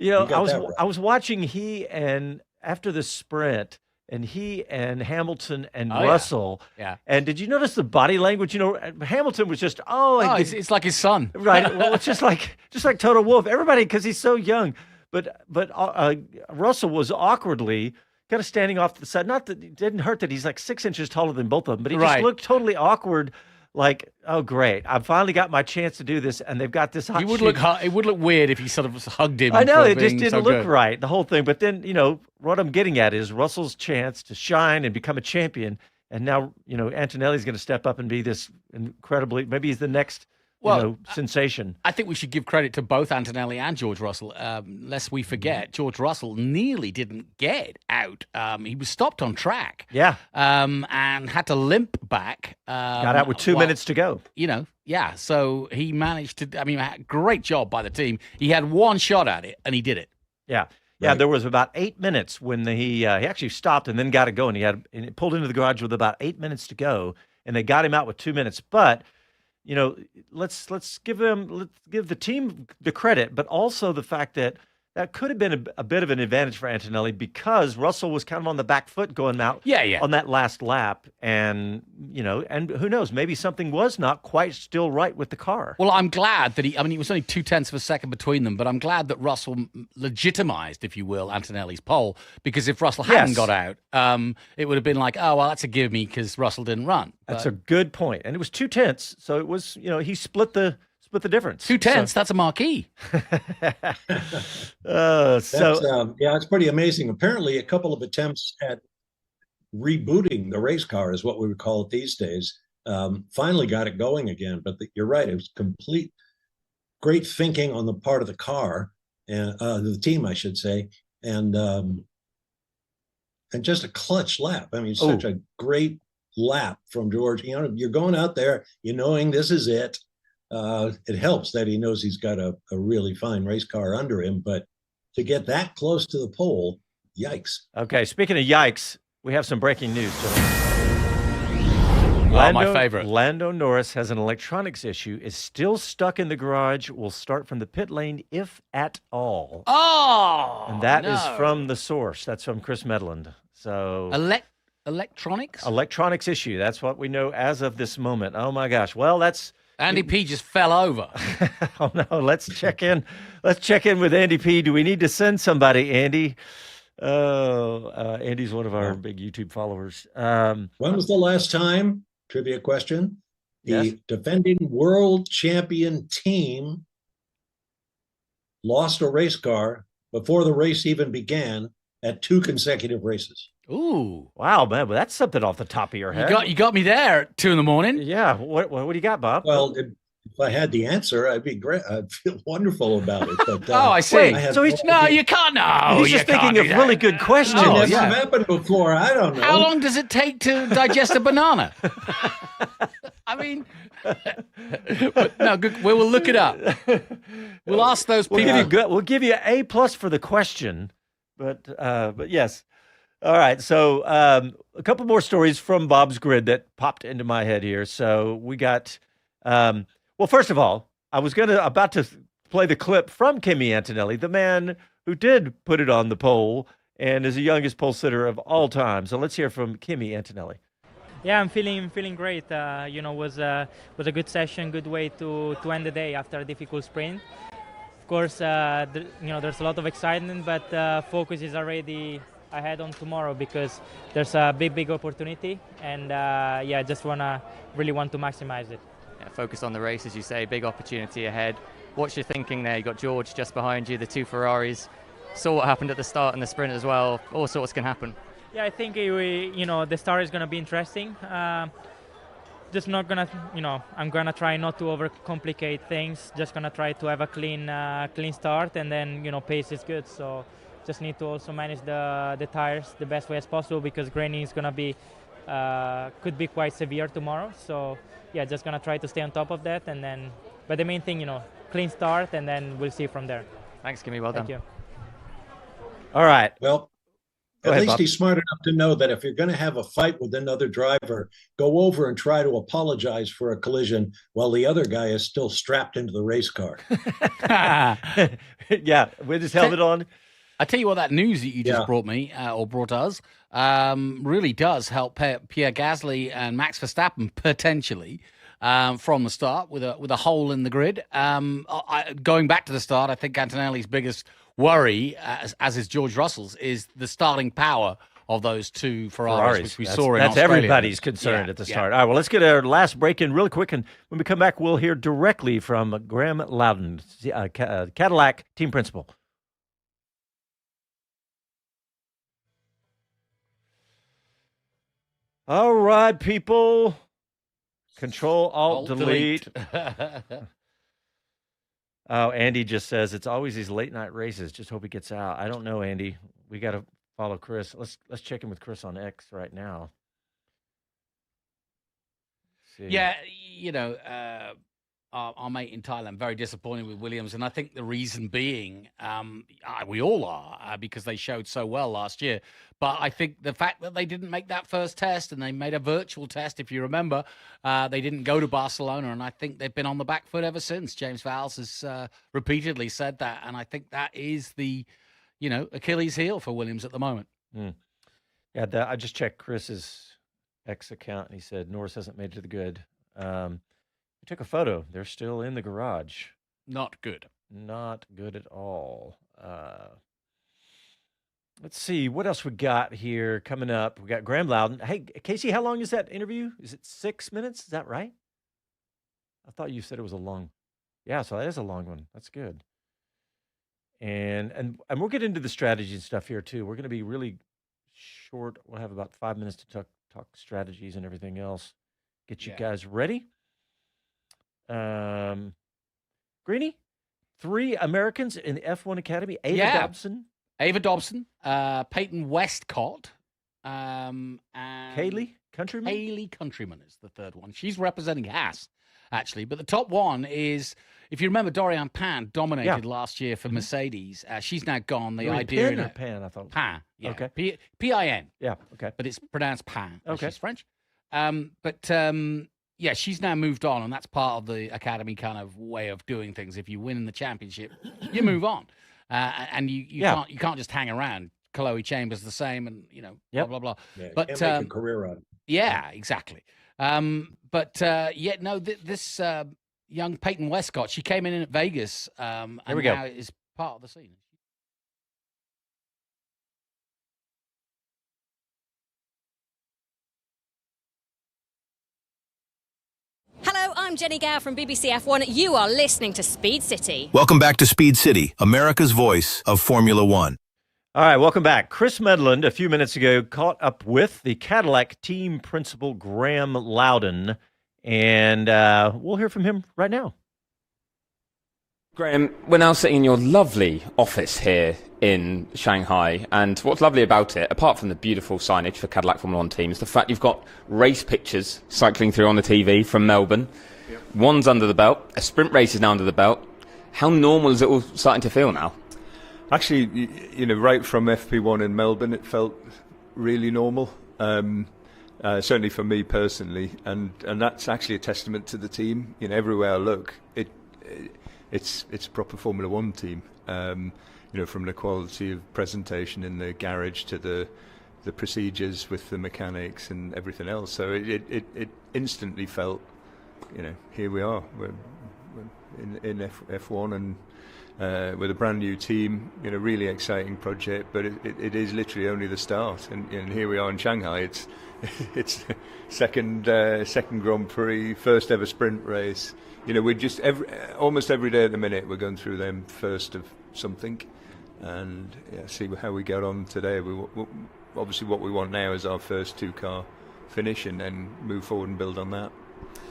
I was watching after the sprint. And he and Hamilton and Russell. Yeah. And did you notice the body language? Hamilton was just, it's like his son. Right. Well, it's just like Toto Wolff. Everybody, because he's so young. But Russell was awkwardly kind of standing off to the side. Not that it didn't hurt that he's like 6 inches taller than both of them, but he just looked totally awkward. Like, oh, great. I finally got my chance to do this, and they've got this hot It would look weird if he sort of hugged him. I know, it just didn't look right, the whole thing. But then, what I'm getting at is Russell's chance to shine and become a champion. And now, Antonelli's going to step up and be this incredibly, maybe he's the next, sensation. I think we should give credit to both Antonelli and George Russell. Lest we forget, George Russell nearly didn't get out. He was stopped on track. Yeah. And had to limp back. Got out with 2 minutes to go. So he managed to, great job by the team. He had one shot at it, and he did it. Yeah. Yeah, right. There was about 8 minutes when he actually stopped and then got it going. He pulled into the garage with about 8 minutes to go, and they got him out with 2 minutes. But let's give the team the credit, but also the fact that could have been a bit of an advantage for Antonelli because Russell was kind of on the back foot going out on that last lap. And, and who knows, maybe something was not quite still right with the car. Well, I'm glad that it was only 0.2 of a second between them, but I'm glad that Russell legitimized, if you will, Antonelli's pole, because if Russell hadn't got out, it would have been like, oh, well, that's a give me because Russell didn't run. That's a good point. And it was 0.2. So it was, he split the difference. 0.2, that's a marquee. It's pretty amazing. Apparently, a couple of attempts at rebooting the race car is what we would call it these days. Finally got it going again. But you're right; it was great thinking on the part of the car and the team, I should say, and just a clutch lap. I mean, such a great lap from George. You're going out there, knowing this is it. It helps that he knows he's got a really fine race car under him, but to get that close to the pole, yikes. Okay, speaking of yikes, we have some breaking news. My favorite. Lando Norris has an electronics issue, is still stuck in the garage, will start from the pit lane if at all. Oh! And that is from the source. That's from Chris Medland. So Electronics? Electronics issue. That's what we know as of this moment. Oh, my gosh. Well, that's... Andy P just fell over. Oh no! Let's check in. Let's check in with Andy P. Do we need to send somebody, Andy? Andy's one of our big YouTube followers. When was the last time? Trivia question. The defending world champion team lost a race car before the race even began at 2 consecutive races. Ooh. Wow, man. Well, that's something off the top of your head. You got me there at 2 a.m. Yeah. What do you got, Bob? Well, if I had the answer, I'd be great. I'd feel wonderful about it. But, I see. You can't know. He's just thinking of really good questions. It's never happened before. I don't know. How long does it take to digest a banana? I mean, but no, good. We will look it up. We'll ask those people. We'll give you A+ for the question, but yes. All right. So a couple more stories from Bob's grid that popped into my head here. So we got, well, first of all, I was about to play the clip from Kimi Antonelli, the man who did put it on the pole and is the youngest pole sitter of all time. So let's hear from Kimi Antonelli. Yeah, I'm feeling great. Was a good session, good way to end the day after a difficult sprint. Of course, there's a lot of excitement, but focus is already ahead on tomorrow because there's a big opportunity, and I just really want to maximize it. Yeah, focus on the race, as you say, big opportunity ahead. What's your thinking there? You got George just behind you, the two Ferraris. Saw what happened at the start and the sprint as well. All sorts can happen. Yeah, I think the start is going to be interesting. Just not gonna, I'm gonna try not to overcomplicate things. Just gonna try to have a clean start, and then pace is good. So just need to also manage the tires the best way as possible because graining is gonna be could be quite severe tomorrow. So yeah, just gonna try to stay on top of that, and then. But the main thing, clean start, and then we'll see from there. Thanks, Kimi. Well done. Thank you. All right. Well, Go at ahead, least Bob. he's smart enough to know that if you're going to have a fight with another driver, go over and try to apologize for a collision while the other guy is still strapped into the race car. Yeah, with his helmet on. I tell you what, that news that you just brought me or brought us really does help Pierre Gasly and Max Verstappen potentially from the start with a hole in the grid. Going back to the start, I think Antonelli's biggest worry, as is George Russell's, is the starting power of those two Ferraris, which we saw in That's Australia. everybody's concern at the start. All right, well, let's get our last break in really quick, and when we come back, we'll hear directly from Graham Loudon, Cadillac team principal. All right, people. Control, Alt, Delete. Oh, Andy just says it's always these late night races. Just hope he gets out. I don't know, Andy. We got to follow Chris. Let's check in with Chris on X right now. See. Yeah, our mate in Thailand very disappointed with Williams, and I think the reason being, we all are because they showed so well last year. But I think the fact that they didn't make that first test and they made a virtual test, if you remember, they didn't go to Barcelona, and I think they've been on the back foot ever since. James Vowles has repeatedly said that, and I think that is the, Achilles heel for Williams at the moment. Yeah, I just checked Chris's X account, and he said Norris hasn't made it to the good. We took a photo. They're still in the garage. Not good. Not good at all. Let's see. What else we got here coming up? We got Graham Loudon. Hey, Casey, how long is that interview? Is it 6 minutes? Is that right? I thought you said it was a long. Yeah, so that is a long one. That's good. And we'll get into the strategy and stuff here, too. We're going to be really short. We'll have about 5 minutes to talk strategies and everything else. Get you guys ready. Greeny, 3 Americans in the F1 Academy. Ava Dobson, Peyton Westcott, and Haley Countryman. Haley Countryman is the third one. She's representing Haas, actually. But the top one is, if you remember, Dorian Pan dominated last year for Mercedes. She's now gone. The idea Pin or Pan, I thought. Pan. Yeah. Okay. P-I-N. Yeah. Okay. But it's pronounced Pan. Okay. She's French. Yeah, she's now moved on, and that's part of the academy kind of way of doing things. If you win in the championship, you move on, and you can't just hang around. Chloe Chambers the same, and blah blah blah. Yeah, but can't make a career out of it. Yeah, exactly. This young Peyton Westcott, she came in at Vegas, and now is part of the scene. Hello, I'm Jenny Gow from BBC F1. You are listening to Speed City. Welcome back to Speed City, America's voice of Formula One. All right, welcome back. Chris Medland, a few minutes ago, caught up with the Cadillac team principal, Graham Loudon, and we'll hear from him right now. Graham, we're now sitting in your lovely office here in Shanghai, and what's lovely about it, apart from the beautiful signage for Cadillac Formula One teams, the fact you've got race pictures cycling through on the TV from Melbourne. Yep. One's under the belt, a sprint race is now under the belt. How normal is it all starting to feel now? Actually, right from FP1 in Melbourne, it felt really normal. Certainly for me personally, and that's actually a testament to the team. Everywhere I look, it's a proper Formula One team. From the quality of presentation in the garage to the procedures with the mechanics and everything else. So it instantly felt, here we are. We're in F1 and with a brand new team, really exciting project. But it is literally only the start. And here we are in Shanghai. It's second Grand Prix, first ever sprint race. We're just almost every day at the minute we're going through them first of something, and see how we get on today. Obviously what we want now is our first 2-car finish, and then move forward and build on that.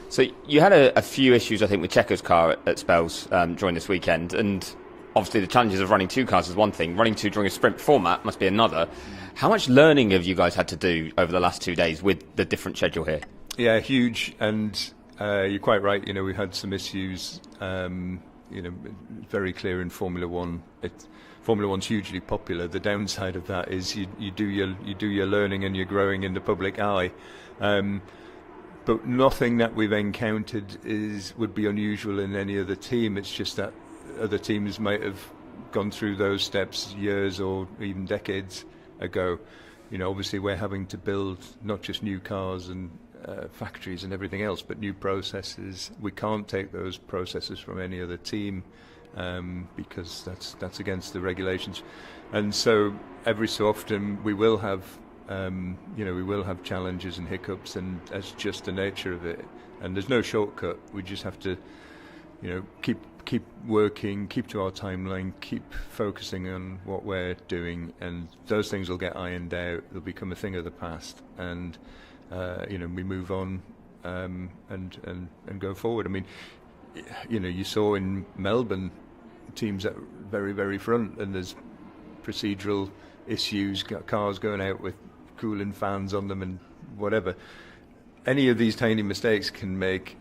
So you had a few issues, I think, with Checo's car at spells during this weekend, and obviously the challenges of running 2 cars is one thing. Running 2 during a sprint format must be another. How much learning have you guys had to do over the last 2 days with the different schedule here? Yeah, huge, and you're quite right. We had some issues. Very clear in Formula One. Formula One's hugely popular. The downside of that is you do your learning and you're growing in the public eye. But nothing that we've encountered would be unusual in any other team. It's just that other teams might have gone through those steps years or even decades ago. Obviously we're having to build not just new cars and factories and everything else, but new processes. We can't take those processes from any other team because that's against the regulations. And so every so often we will have challenges and hiccups, and that's just the nature of it. And there's no shortcut. We just have to, keep working, keep to our timeline, keep focusing on what we're doing, and those things will get ironed out. They'll become a thing of the past, and we move on and go forward. I mean, you saw in Melbourne teams at very, very front, and there's procedural issues, cars going out with cooling fans on them and whatever. Any of these tiny mistakes can make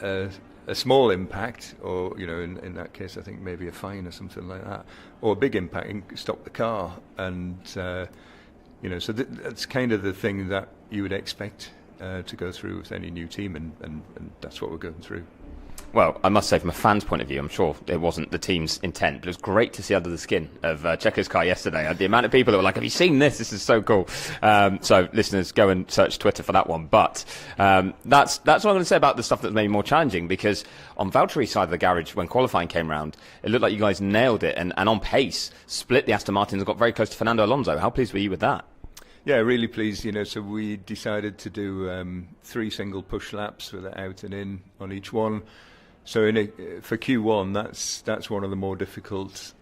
a small impact, or in that case I think maybe a fine or something like that, or a big impact and stop the car. And so that's kind of the thing that you would expect to go through with any new team, and that's what we're going through. Well, I must say, from a fan's point of view, I'm sure it wasn't the team's intent, but it was great to see under the skin of Checo's car yesterday. The amount of people that were like, have you seen this? This is so cool. So listeners, go and search Twitter for that one. But that's what I'm going to say about the stuff that's maybe more challenging, because on Valtteri's side of the garage, when qualifying came around, it looked like you guys nailed it, and on pace, split the Aston Martins and got very close to Fernando Alonso. How pleased were you with that? Yeah, really pleased. So we decided to do 3 single push laps with it out and in on each one. So for Q1, that's one of the more difficult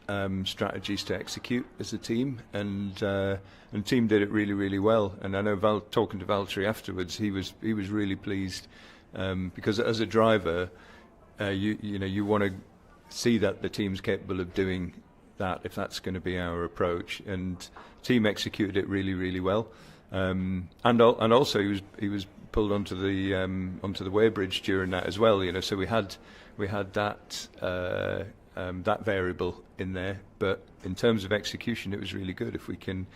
strategies to execute as a team, and the team did it really, really well. And I know talking to Valtteri afterwards, he was really pleased because as a driver, you want to see that the team's capable of doing that if that's going to be our approach. And team executed it really, really well. And also he was pulled onto the weighbridge during that as well. So we had that that variable in there. But in terms of execution, it was really good. If we can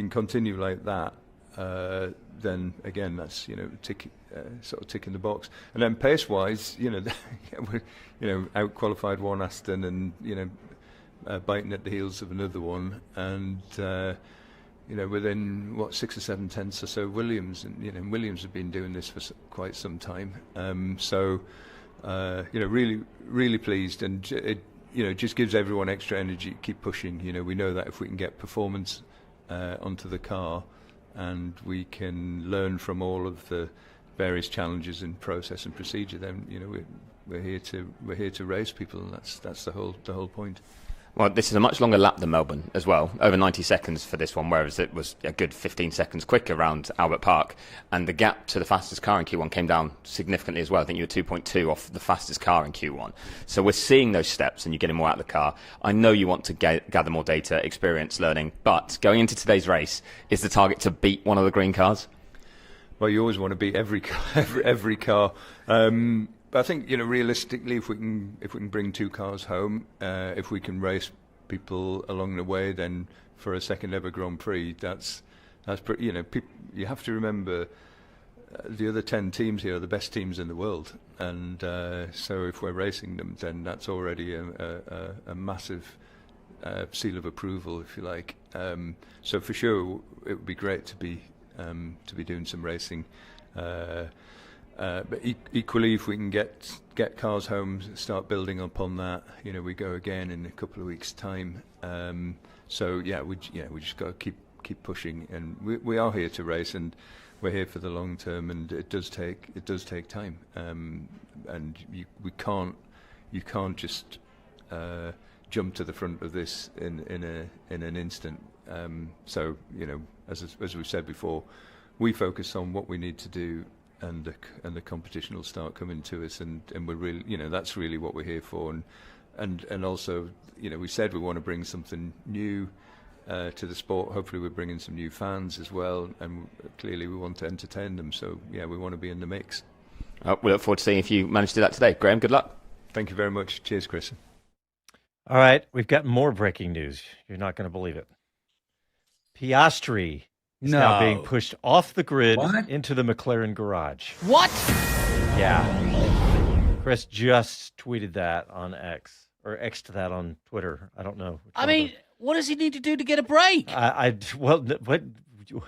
continue like that, then again that's sort of ticking the box. And then pace wise, we out qualified one Aston, and biting at the heels of another one, and within 6 or 7 tenths or so Williams, and Williams have been doing this for quite some time. Really, really pleased, and it just gives everyone extra energy to keep pushing. We know that if we can get performance onto the car, and we can learn from all of the various challenges in process and procedure, then we're here to race people, and that's the whole point. Well, this is a much longer lap than Melbourne as well, over 90 seconds for this one, whereas it was a good 15 seconds quicker around Albert Park. And the gap to the fastest car in Q1 came down significantly as well. I think you were 2.2 off the fastest car in Q1. So we're seeing those steps, and you're getting more out of the car. I know you want to gather more data, experience, learning, but going into today's race, is the target to beat one of the green cars? Well, you always want to beat every car. But I think realistically, if we can bring 2 cars home, if we can race people along the way, then for a second ever Grand Prix, that's That's pretty. You have to remember the other 10 teams here are the best teams in the world, and so if we're racing them, then that's already a massive seal of approval, if you like. So for sure, it would be great to be doing some racing. But equally, if we can get cars home, start building upon that, we go again in a couple of weeks' time. So we just got to keep pushing, and we are here to race, and we're here for the long term, and it does take time, and you can't just jump to the front of this in an instant. So as we've said before, we focus on what we need to do, and the competition will start coming to us, and we're really, that's really what we're here for, and also, we said we want to bring something new to the sport. Hopefully we're bringing some new fans as well, and clearly we want to entertain them, so we want to be in the mix. We look forward to seeing if you manage to do that today. Graham, good luck. Thank you very much. Cheers, Chris. All right, we've got more breaking news. You're not going to believe it. Piastri is now being pushed off the grid into the McLaren garage. What? Yeah. Chris just tweeted that on X, or X'd that on Twitter. I don't know. I mean, what does he need to do to get a break? What?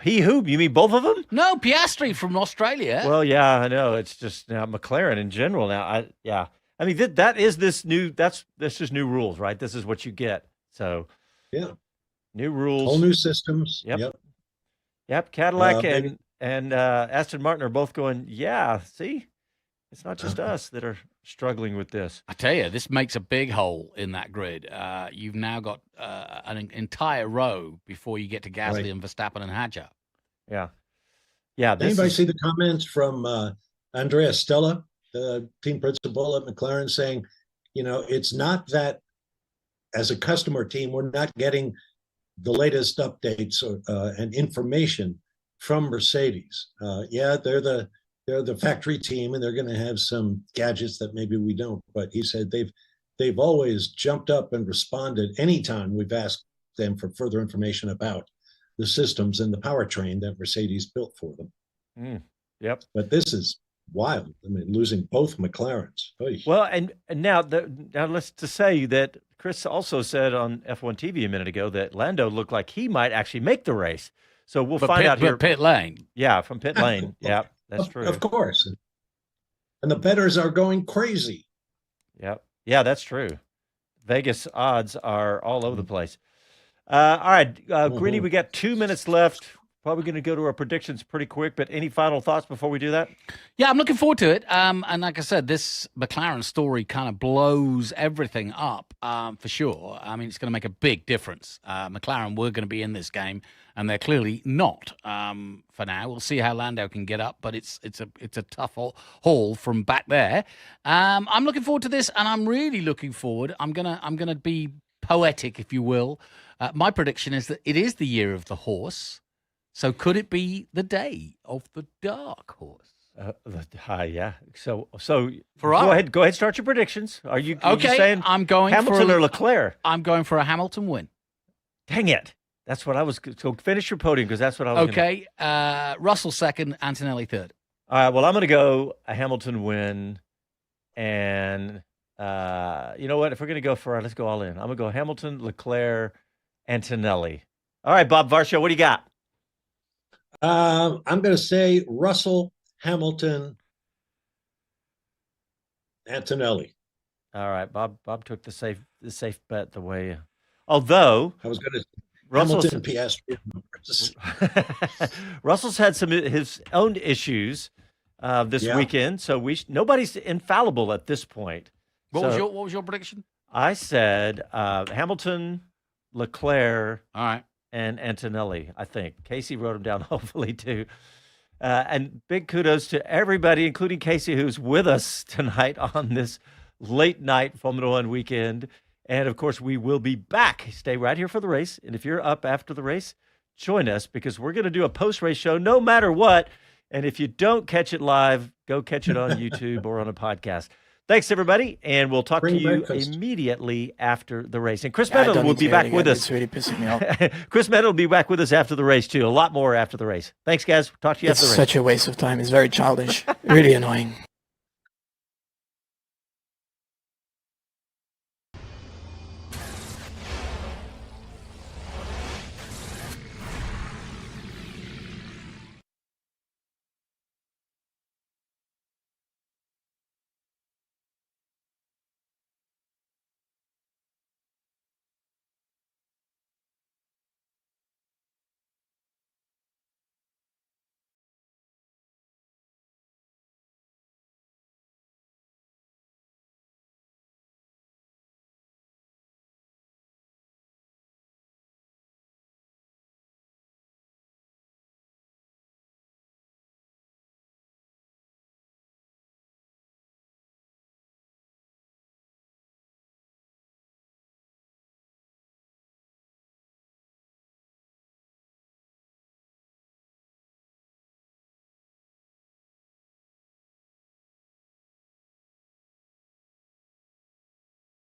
You mean both of them? No, Piastri from Australia. Well, yeah, I know. It's just now McLaren in general. Now, I mean, this is new rules, right? This is what you get. So, new rules, whole new systems. Yep. Cadillac and Aston Martin are both going. Yeah, see, it's not just us that are struggling with this. I tell you, this makes a big hole in that grid. You've now got an entire row before you get to Gasly and Verstappen and Hadjar. Yeah. Anybody see the comments from Andrea Stella, the team principal at McLaren, saying, it's not that as a customer team, we're not getting the latest updates and information from Mercedes. They're the factory team, and they're going to have some gadgets that maybe we don't. But he said they've always jumped up and responded anytime we've asked them for further information about the systems and the powertrain that Mercedes built for them. Yep. But this is wild. I mean, losing both McLarens. Oy. Well, and now let's to say that Chris also said on F1 TV a minute ago that Lando looked like he might actually make the race. So we'll find out here. Pit lane. Yeah, from pit lane. Yeah, that's true. Of course. And the bettors are going crazy. Yep. Yeah, that's true. Vegas odds are all over the place. All right, Greeny, we got 2 minutes left. Probably going to go to our predictions pretty quick, but any final thoughts before we do that? Yeah, I'm looking forward to it. And like I said, this McLaren story kind of blows everything up for sure. I mean, it's going to make a big difference. McLaren were going to be in this game, and they're clearly not for now. We'll see how Lando can get up, but it's a tough haul from back there. I'm looking forward to this, and I'm really looking forward. I'm gonna be poetic, if you will. My prediction is that it is the year of the horse. So could it be the day of the dark horse? Yeah. So Ferrari. Go ahead. Start your predictions. Are you okay? Saying I'm going Hamilton or Leclerc? I'm going for a Hamilton win. Dang it! That's what I was. So finish your podium because that's what I was. Okay. Russell second, Antonelli third. All right. Well, I'm going to go a Hamilton win, and you know what? If we're going to go for let's go all in. I'm going to go Hamilton, Leclerc, Antonelli. All right, Bob Varsha, what do you got? I'm going to say Russell, Hamilton, Antonelli. All right, Bob took the safe bet the way. Although I was going to Hamilton, Piastri. Russell's had some of his own issues this weekend, so nobody's infallible at this point. What was your prediction? I said Hamilton, Leclerc, all right, and Antonelli, I think. Casey wrote them down, hopefully, too. And big kudos to everybody, including Casey, who's with us tonight on this late night Formula One weekend. And, of course, we will be back. Stay right here for the race. And if you're up after the race, join us because we're going to do a post-race show no matter what. And if you don't catch it live, go catch it on YouTube or on a podcast. Thanks, everybody, and we'll talk to you immediately after the race. And Chris Medland will be back with us. It's really pissing me off. Chris Medland will be back with us after the race, too. A lot more after the race. Thanks, guys. Talk to you after the race. It's such a waste of time. It's very childish. Really annoying.